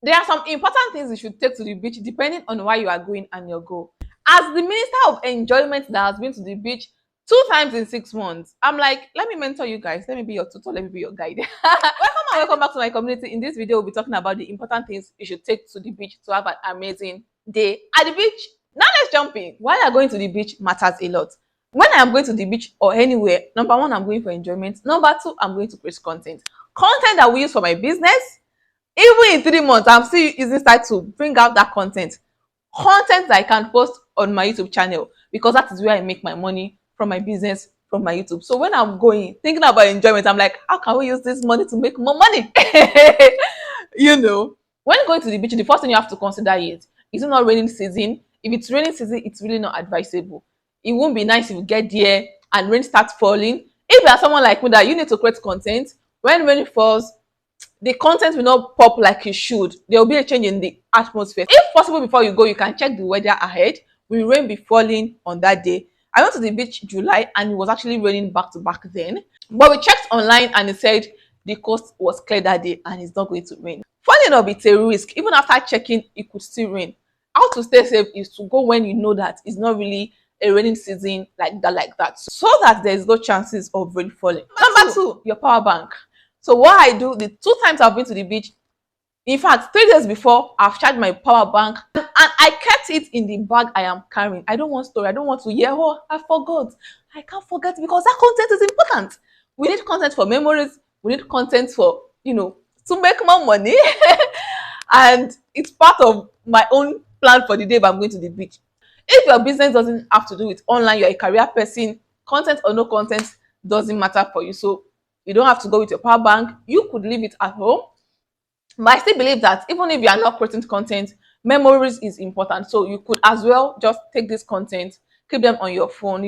There are some important things you should take to the beach depending on why you are going and your goal. As the minister of enjoyment that has been to the beach 2 times in 6 months, I'm like, let me mentor you guys. Let me be your tutor. Let me be your guide. Welcome and welcome back to my community. In this video, we'll be talking about the important things you should take to the beach to have an amazing day at the beach. Now let's jump in. Why you are going to the beach matters a lot. When I am going to the beach or anywhere, number one, I'm going for enjoyment. Number two, I'm going to create content. Content that we use for my business. Even in 3 months, I'm still using style to bring out that content. Content that I can post on my YouTube channel because that is where I make my money from my business, from my YouTube. So when I'm going, thinking about enjoyment, I'm like, how can we use this money to make more money? You know, when going to the beach, the first thing you have to consider is it not raining season? If it's raining season, it's really not advisable. It won't be nice if you get there and rain starts falling. If you are someone like me that you need to create content, when rain falls, the content will not pop like it should. There will be a change in the atmosphere. If possible, before you go, you can check the weather ahead. Will rain be falling on that day? I went to the beach July and it was actually raining back to back then. But we checked online and it said the coast was clear that day and it's not going to rain. Funny enough, it's a risk. Even after checking, it could still rain. How to stay safe is to go when you know that it's not really a raining season like that, so that there's no chances of rain falling. Number two, your power bank. So what I do, the 2 times I've been to the beach, in fact, 3 days before, I've charged my power bank and I kept it in the bag I am carrying. I don't want story. I don't want to hear, oh, I forgot. I can't forget because that content is important. We need content for memories. We need content for, to make more money. And it's part of my own plan for the day if I'm going to the beach. If your business doesn't have to do with online, you're a career person, content or no content doesn't matter for you. So you don't have to go with your power bank. You could leave it at home. But I still believe that even if you are not creating content, memories is important. So you could as well just take this content, keep them on your phone,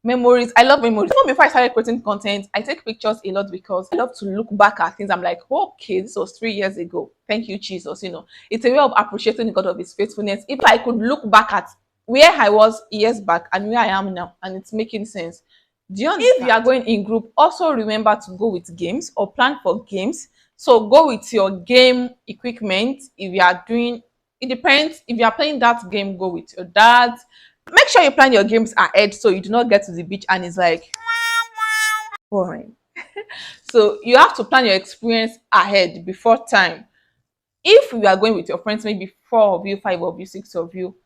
Memories. I love memories. Even before I started creating content, I take pictures a lot because I love to look back at things. I'm like, okay, this was 3 years ago. Thank you, Jesus. It's a way of appreciating God of his faithfulness. If I could look back at where I was years back and where I am now, and it's making sense. Do you understand? If you are going in group, also remember to go with games or plan for games. So go with your game equipment. If you are doing, it depends. If you are playing that game, go with your dad. Make sure you plan your games ahead so you do not get to the beach and it's like boring. So you have to plan your experience ahead before time. If you are going with your friends, maybe 4 of you, 5 of you, 6 of you,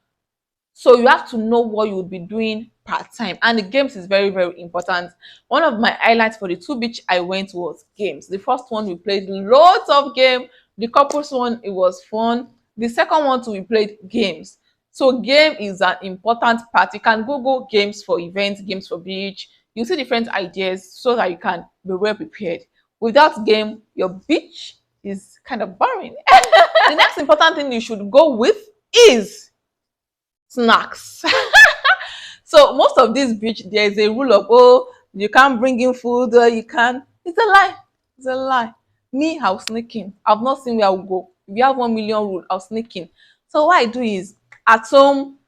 so you have to know what you will be doing part time, and the games is very, very important. One of my highlights for the 2 beach I went was games. The first one we played loads of games. The couples one, it was fun. The second one too, we played games. So game is an important part. You can Google games for events, games for beach. You see different ideas so that you can be well prepared. Without game, your beach is kind of boring. The next important thing you should go with is snacks. So most of this beach, there is a rule of, oh, you can't bring in food, you can. It's a lie. It's a lie. Me, I was sneaking. I've not seen where I will go. If you have 1 million rule, I was sneaking. So what I do is, at home,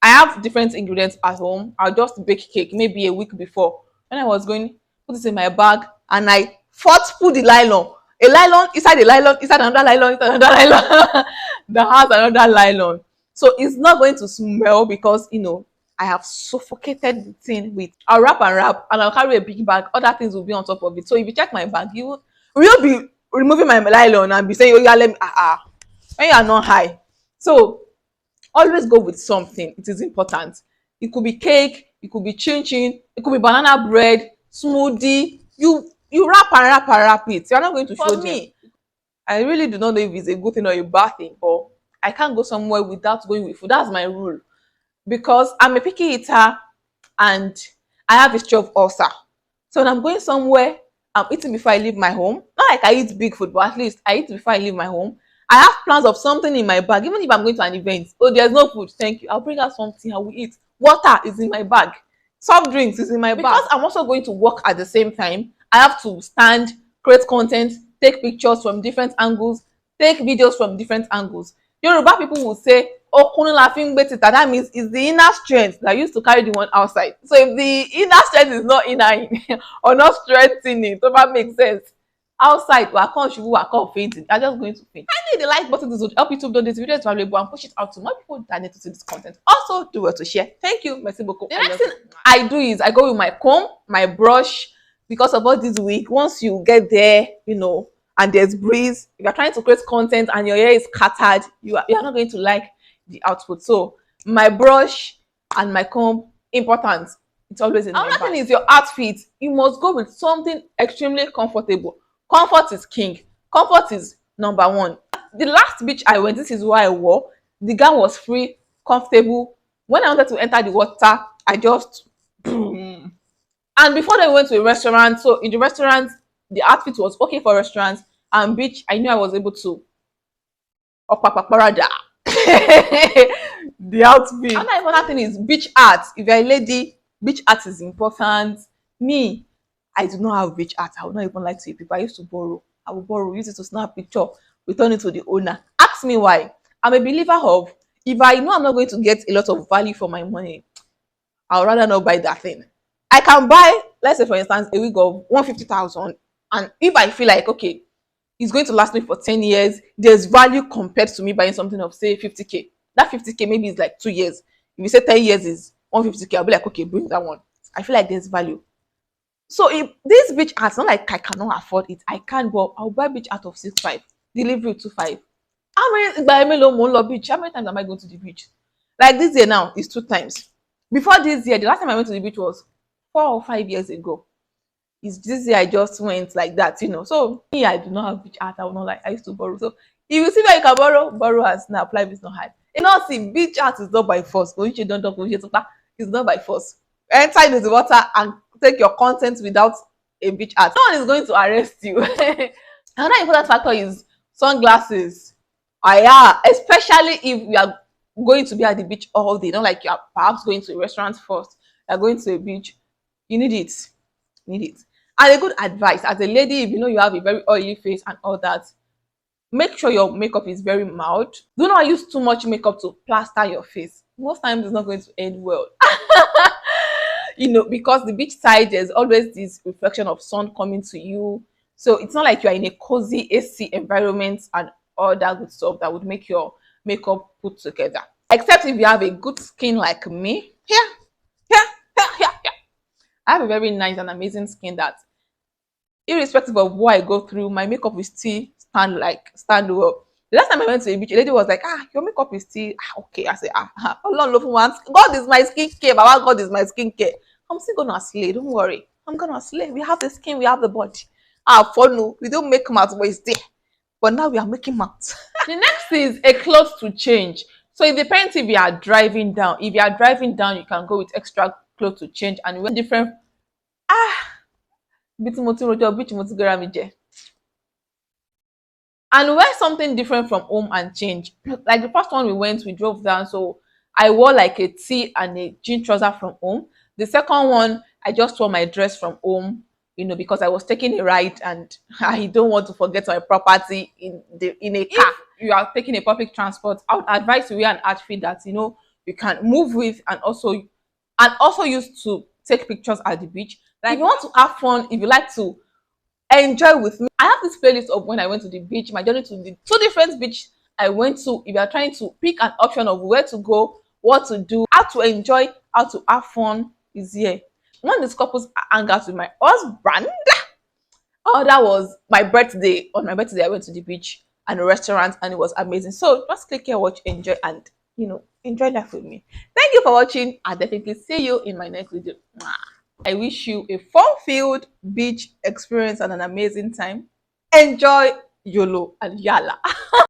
I have different ingredients at home. I'll just bake cake maybe a week before. When I was going, put this in my bag, and I first put the nylon. A nylon, inside another nylon, inside another nylon. The house, another nylon. So it's not going to smell because, I have suffocated the thing with, I'll wrap and I'll carry a big bag. Other things will be on top of it. So if you check my bag, you will be removing my nylon and be saying, oh, yeah, let me, when you are not high. So always go with something. It is important. It could be cake, it could be chin chin, it could be banana bread, smoothie. You wrap it. You're not going to show them. For me, I really do not know if it's a good thing or a bad thing, but I can't go somewhere without going with food. That's my rule. Because I'm a picky eater and I have a history of ulcer. So when I'm going somewhere, I'm eating before I leave my home. Not like I eat big food, but at least I eat before I leave my home. I have plans of something in my bag. Even if I'm going to an event, oh, there's no food, thank you. I'll bring out something I will eat. Water is in my bag. Soft drinks is in my bag. Because I'm also going to work at the same time, I have to stand, create content, take pictures from different angles, take videos from different angles. Yoruba people will say, oh, that means it's the inner strength that used to carry the one outside. So if the inner strength is not inner or not strengthening, so that makes sense. outside waka ṣubú waka fainting, you're just going to faint. Kindly the like button to help YouTube know this video is valuable and push it out to more people that need to see this content. Also do well to share. Thank you, merci beaucoup. The next thing I do is I go with my comb, my brush, because of all this week. Once you get there, you know, and there's breeze, if you're trying to create content and your hair is scattered, you're not going to like the output. So my brush and my comb, important. It's always in my bag. Another thing is your outfit. You must go with something extremely comfortable. Comfort is king. Comfort is number one. The last beach I went, this is what I wore. The gown was free, comfortable. When I wanted to enter the water, I just boom. And before they went to a restaurant, so in the restaurant, the outfit was okay for restaurants, and beach, I knew I was able to parada. The outfit. Another important thing is beach art. If you're a lady, beach art is important. Me, I do not have beach art. I would not even like to see people. I used to borrow. I would borrow, use it to snap a picture, return it to the owner. Ask me why. I'm a believer of, if I know I'm not going to get a lot of value for my money, I would rather not buy that thing. I can buy, let's say for instance, a wig of 150,000, and if I feel like, okay, it's going to last me for 10 years, there's value compared to me buying something of say 50k. That 50k maybe is like 2 years. If you say 10 years is 150k, I'll be like, okay, bring that one. I feel like there's value. So if this beach art, not like I cannot afford it, I can't, but I'll buy beach art of 6.5, delivery 2.5. How many beach? How many times am I going to the beach? Like this year now is 2 times. Before this year, the last time I went to the beach was 4 or 5 years ago. It's this year I just went like that, you know. So me, I do not have beach art. I will not like. I used to borrow. So if you see where you can borrow as now. Apply is not hard. You know, see, beach art is not by force. It's not by force. Enter into the water and take your content without a beach art. No one is going to arrest you. Another important factor is sunglasses. Yeah, especially if you are going to be at the beach all day. Not like you are perhaps going to a restaurant first. You are going to a beach. You need it. You need it. And a good advice as a lady, if you know you have a very oily face and all that, make sure your makeup is very mild. Do not use too much makeup to plaster your face. Most times it's not going to end well. You know, because the beach side, there's always this reflection of sun coming to you. So it's not like you're in a cozy AC environment and all that good stuff that would make your makeup put together. Except if you have a good skin like me. Here. I have a very nice and amazing skin that, irrespective of what I go through, my makeup will still stand well. The last time I went to a beach, a lady was like, your makeup is still okay. I said, God is my skincare. Baba, God is my skincare. I'm still gonna slay. Don't worry. I'm gonna slay. We have the skin, we have the body. For no, we don't make mouth, but it's there. But now we are making mouth. The next is a clothes to change. So it depends if you are driving down. If you are driving down, you can go with extra clothes to change and wear different. And wear something different from home and change. Like the first one we went, we drove down, so I wore like a tee and a jean trouser from home. The second one, I just wore my dress from home, you know, because I was taking a ride and I don't want to forget my property in a car. If you are taking a public transport, I would advise you wear an outfit that, you know, you can move with and also use to take pictures at the beach. Like if you want to have fun, if you like to enjoy with me, I have this playlist of when I went to the beach, my journey to the 2 different beach I went to. If you are trying to pick an option of where to go, what to do, how to enjoy, how to have fun, is here. One of the couples hang out with my husband. Oh, that was my birthday. On my birthday, I went to the beach and a restaurant, and it was amazing. So just click here, watch, enjoy, and you know, enjoy life with me. Thank you for watching. I'll definitely see you in my next video. I wish you a fun-filled beach experience and an amazing time. Enjoy YOLO and YALA.